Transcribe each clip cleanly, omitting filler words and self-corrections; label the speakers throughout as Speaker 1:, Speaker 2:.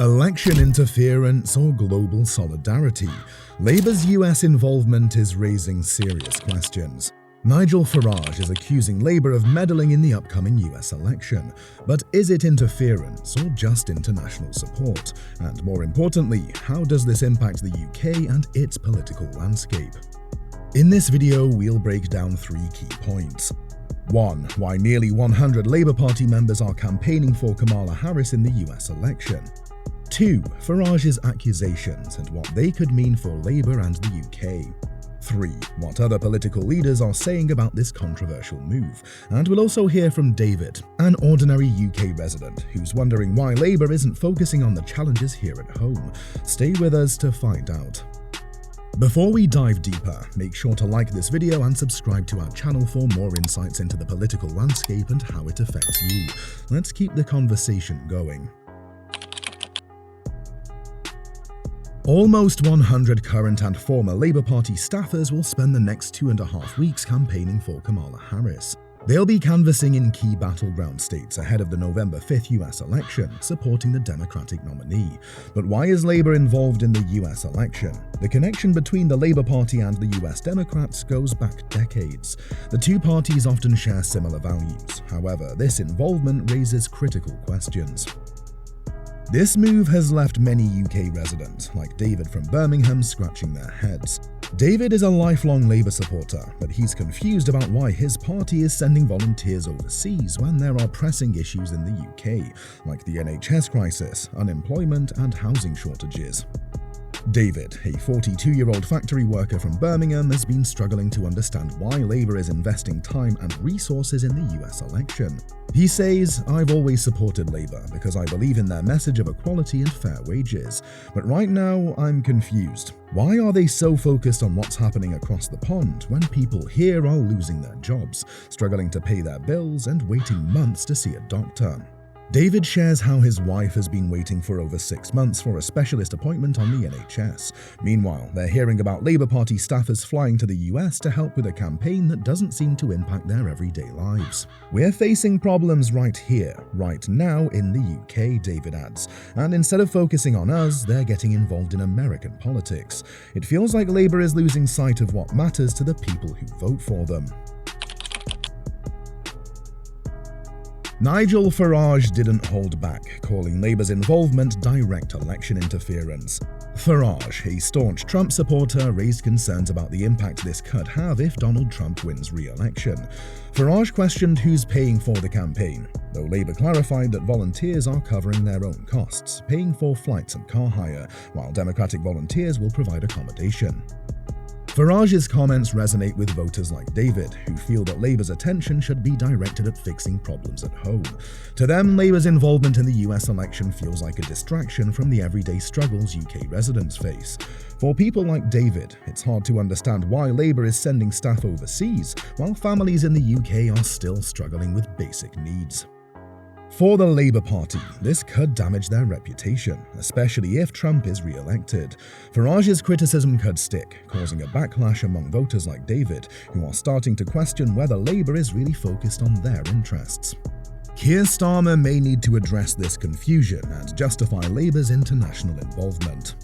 Speaker 1: Election interference or global solidarity? Labour's US involvement is raising serious questions. Nigel Farage is accusing Labour of meddling in the upcoming US election. But is it interference or just international support? And more importantly, how does this impact the UK and its political landscape? In this video, we'll break down 3 key points. 1. Why nearly 100 Labour Party members are campaigning for Kamala Harris in the US election. 2. Farage's accusations and what they could mean for Labour and the UK. 3. What other political leaders are saying about this controversial move. And we'll also hear from David, an ordinary UK resident who's wondering why Labour isn't focusing on the challenges here at home. Stay with us to find out. Before we dive deeper, make sure to like this video and subscribe to our channel for more insights into the political landscape and how it affects you. Let's keep the conversation going. Almost 100 current and former Labour Party staffers will spend the next 2.5 weeks campaigning for Kamala Harris. They'll be canvassing in key battleground states ahead of the November 5th US election, supporting the Democratic nominee. But why is Labour involved in the US election? The connection between the Labour Party and the US Democrats goes back decades. The two parties often share similar values. However, this involvement raises critical questions. This move has left many UK residents, like David from Birmingham, scratching their heads. David is a lifelong Labour supporter, but he's confused about why his party is sending volunteers overseas when there are pressing issues in the UK, like the NHS crisis, unemployment, and housing shortages. David, a 42-year-old factory worker from Birmingham, has been struggling to understand why Labour is investing time and resources in the US election. He says, "I've always supported Labour because I believe in their message of equality and fair wages. But right now, I'm confused. Why are they so focused on what's happening across the pond when people here are losing their jobs, struggling to pay their bills, and waiting months to see a doctor?" David shares how his wife has been waiting for over 6 months for a specialist appointment on the NHS. Meanwhile, they're hearing about Labour Party staffers flying to the US to help with a campaign that doesn't seem to impact their everyday lives. "We're facing problems right here, right now in the UK," David adds, "and instead of focusing on us, they're getting involved in American politics. It feels like Labour is losing sight of what matters to the people who vote for them." Nigel Farage didn't hold back, calling Labour's involvement direct election interference. Farage, a staunch Trump supporter, raised concerns about the impact this could have if Donald Trump wins re-election. Farage questioned who's paying for the campaign, though Labour clarified that volunteers are covering their own costs, paying for flights and car hire, while Democratic volunteers will provide accommodation. Farage's comments resonate with voters like David, who feel that Labour's attention should be directed at fixing problems at home. To them, Labour's involvement in the US election feels like a distraction from the everyday struggles UK residents face. For people like David, it's hard to understand why Labour is sending staff overseas, while families in the UK are still struggling with basic needs. For the Labour Party, this could damage their reputation, especially if Trump is re-elected. Farage's criticism could stick, causing a backlash among voters like David, who are starting to question whether Labour is really focused on their interests. Keir Starmer may need to address this confusion and justify Labour's international involvement.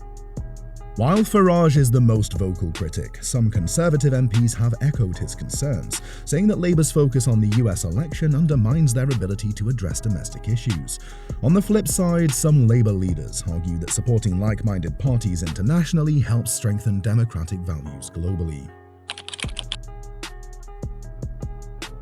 Speaker 1: While Farage is the most vocal critic, some Conservative MPs have echoed his concerns, saying that Labour's focus on the US election undermines their ability to address domestic issues. On the flip side, some Labour leaders argue that supporting like-minded parties internationally helps strengthen democratic values globally.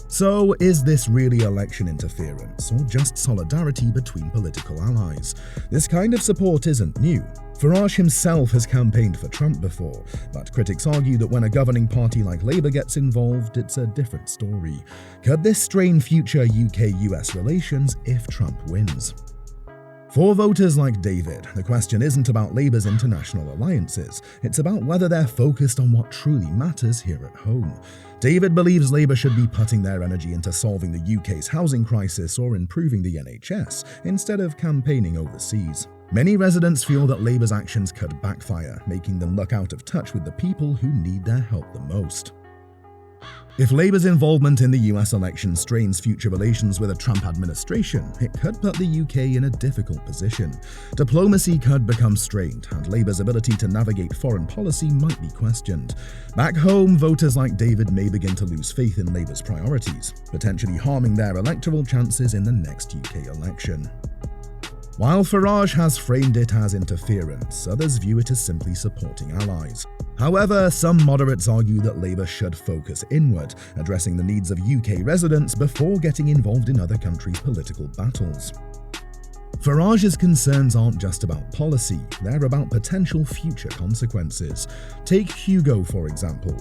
Speaker 1: So, is this really election interference, or just solidarity between political allies? This kind of support isn't new. Farage himself has campaigned for Trump before, but critics argue that when a governing party like Labour gets involved, it's a different story. Could this strain future UK-US relations if Trump wins? For voters like David, the question isn't about Labour's international alliances, it's about whether they're focused on what truly matters here at home. David believes Labour should be putting their energy into solving the UK's housing crisis or improving the NHS, instead of campaigning overseas. Many residents feel that Labour's actions could backfire, making them look out of touch with the people who need their help the most. If Labour's involvement in the US election strains future relations with a Trump administration, it could put the UK in a difficult position. Diplomacy could become strained, and Labour's ability to navigate foreign policy might be questioned. Back home, voters like David may begin to lose faith in Labour's priorities, potentially harming their electoral chances in the next UK election. While Farage has framed it as interference, others view it as simply supporting allies. However, some moderates argue that Labour should focus inward, addressing the needs of UK residents before getting involved in other countries' political battles. Farage's concerns aren't just about policy, they're about potential future consequences. Take Hugo, for example.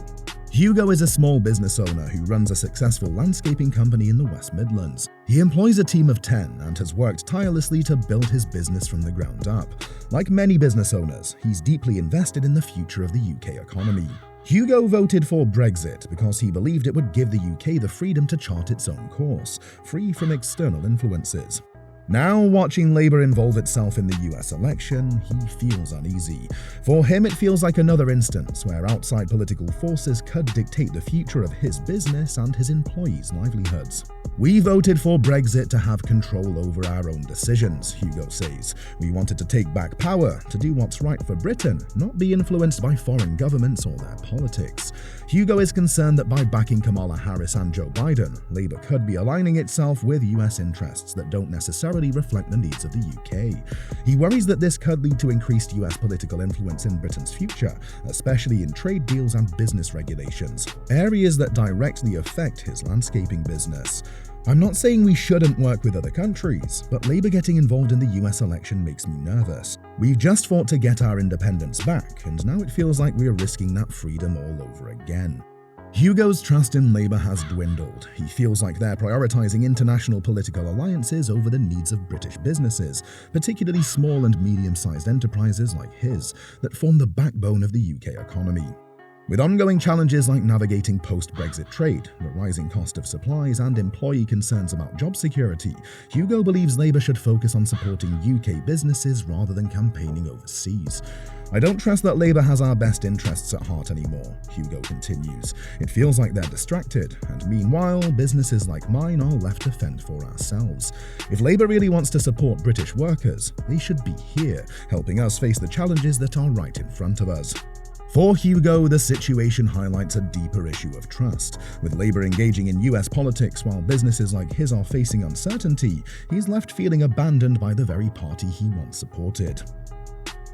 Speaker 1: Hugo is a small business owner who runs a successful landscaping company in the West Midlands. He employs a team of 10 and has worked tirelessly to build his business from the ground up. Like many business owners, he's deeply invested in the future of the UK economy. Hugo voted for Brexit because he believed it would give the UK the freedom to chart its own course, free from external influences. Now, watching Labour involve itself in the US election, he feels uneasy. For him, it feels like another instance where outside political forces could dictate the future of his business and his employees' livelihoods. "We voted for Brexit to have control over our own decisions," Hugo says. "We wanted to take back power, to do what's right for Britain, not be influenced by foreign governments or their politics." Hugo is concerned that by backing Kamala Harris and Joe Biden, Labour could be aligning itself with US interests that don't necessarily reflect the needs of the UK. He worries that this could lead to increased US political influence in Britain's future, especially in trade deals and business regulations, areas that directly affect his landscaping business. "I'm not saying we shouldn't work with other countries, but Labour getting involved in the US election makes me nervous. We've just fought to get our independence back, and now it feels like we're risking that freedom all over again." Hugo's trust in Labour has dwindled. He feels like they're prioritising international political alliances over the needs of British businesses, particularly small and medium-sized enterprises like his, that form the backbone of the UK economy. With ongoing challenges like navigating post-Brexit trade, the rising cost of supplies, and employee concerns about job security, Hugo believes Labour should focus on supporting UK businesses rather than campaigning overseas. "I don't trust that Labour has our best interests at heart anymore," Hugo continues. "It feels like they're distracted, and meanwhile, businesses like mine are left to fend for ourselves. If Labour really wants to support British workers, they should be here, helping us face the challenges that are right in front of us." For Hugo, the situation highlights a deeper issue of trust. With Labour engaging in US politics while businesses like his are facing uncertainty, he's left feeling abandoned by the very party he once supported.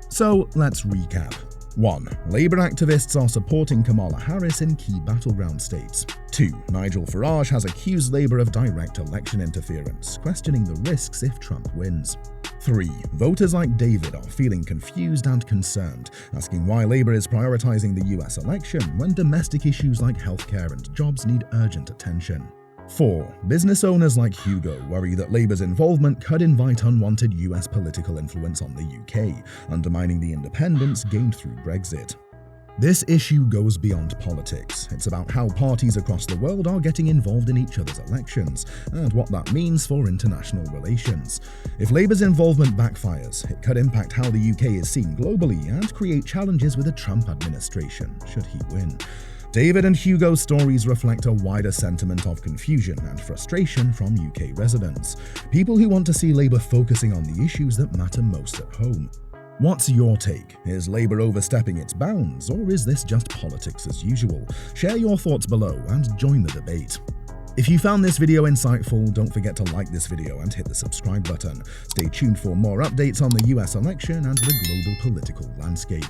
Speaker 1: So, let's recap. 1. Labour activists are supporting Kamala Harris in key battleground states. 2. Nigel Farage has accused Labour of direct election interference, questioning the risks if Trump wins. 3. Voters like David are feeling confused and concerned, asking why Labour is prioritising the US election when domestic issues like healthcare and jobs need urgent attention. 4. Business owners like Hugo worry that Labour's involvement could invite unwanted US political influence on the UK, undermining the independence gained through Brexit. This issue goes beyond politics. It's about how parties across the world are getting involved in each other's elections, and what that means for international relations. If Labour's involvement backfires, it could impact how the UK is seen globally and create challenges with the Trump administration, should he win. David and Hugo's stories reflect a wider sentiment of confusion and frustration from UK residents, people who want to see Labour focusing on the issues that matter most at home. What's your take? Is Labour overstepping its bounds, or is this just politics as usual? Share your thoughts below and join the debate. If you found this video insightful, don't forget to like this video and hit the subscribe button. Stay tuned for more updates on the US election and the global political landscape.